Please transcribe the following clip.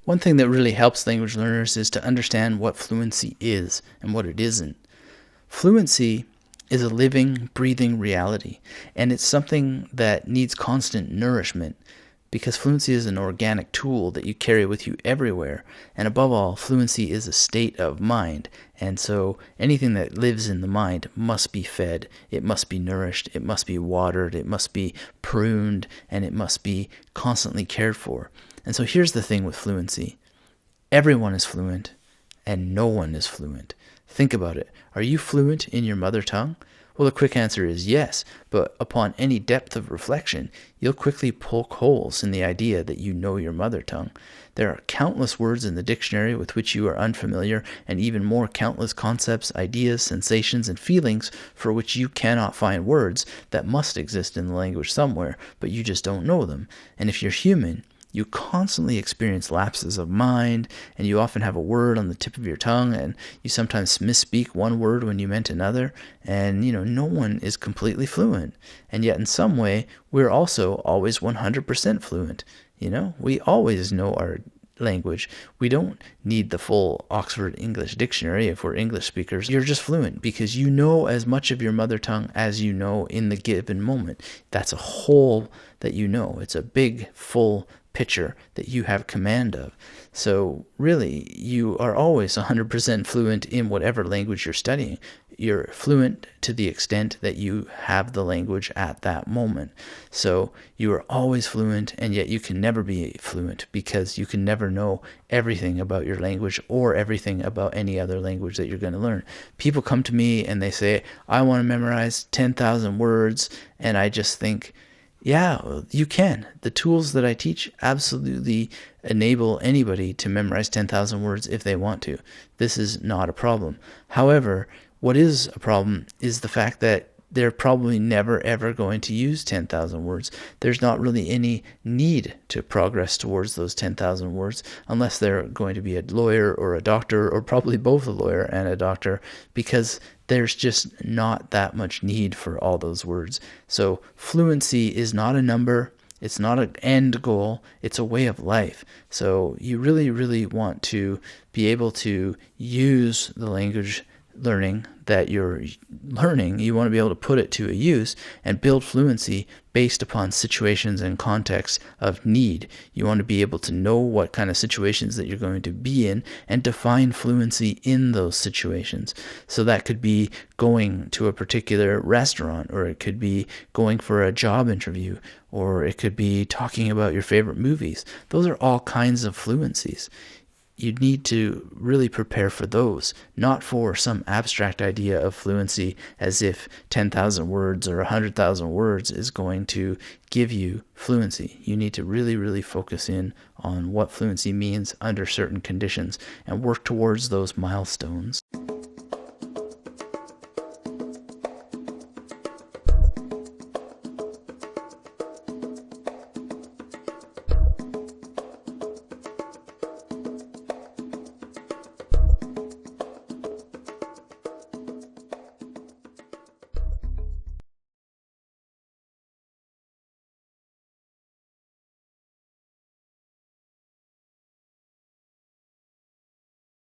One thing that really helps language learners is to understand what fluency is and what it isn't. Fluency is a living, breathing reality, and it's something that needs constant nourishment because fluency is an organic tool that you carry with you everywhere. And above all, fluency is a state of mind, and so anything that lives in the mind must be fed, it must be nourished, it must be watered, it must be pruned, and it must be constantly cared for. And so here's the thing with fluency. Everyone is fluent, and no one is fluent. Think about it. Are you fluent in your mother tongue? Well, the quick answer is yes, but upon any depth of reflection, you'll quickly poke holes in the idea that you know your mother tongue. There are countless words in the dictionary with which you are unfamiliar, and even more countless concepts, ideas, sensations, and feelings for which you cannot find words that must exist in the language somewhere, but you just don't know them. And if you're human, you constantly experience lapses of mind, and you often have a word on the tip of your tongue, and you sometimes misspeak one word when you meant another, and no one is completely fluent. And yet in some way, we're also always 100% fluent. We always know our language. We don't need the full Oxford English Dictionary if we're English speakers. You're just fluent because you know as much of your mother tongue as you know in the given moment. That's a whole that you know. It's a big, full picture that you have command of. So really, you are always 100% fluent in whatever language you're studying. You're fluent to the extent that you have the language at that moment. So you are always fluent, and yet you can never be fluent because you can never know everything about your language or everything about any other language that you're going to learn. People come to me and they say, I want to memorize 10,000 words, and I just think, yeah, you can. The tools that I teach absolutely enable anybody to memorize 10,000 words if they want to. This is not a problem. However, what is a problem is the fact that they're probably never ever going to use 10,000 words. There's not really any need to progress towards those 10,000 words unless they're going to be a lawyer or a doctor, or probably both a lawyer and a doctor, because there's just not that much need for all those words. So fluency is not a number. It's not an end goal. It's a way of life. So you really, really want to be able to use the language learning that you're learning. You want to be able to put it to a use and build fluency based upon situations and contexts of need. You want to be able to know what kind of situations that you're going to be in and define fluency in those situations. So that could be going to a particular restaurant, or it could be going for a job interview, or it could be talking about your favorite movies. Those are all kinds of fluencies. You need to really prepare for those, not for some abstract idea of fluency as if 10,000 words or 100,000 words is going to give you fluency. You need to really, really focus in on what fluency means under certain conditions and work towards those milestones.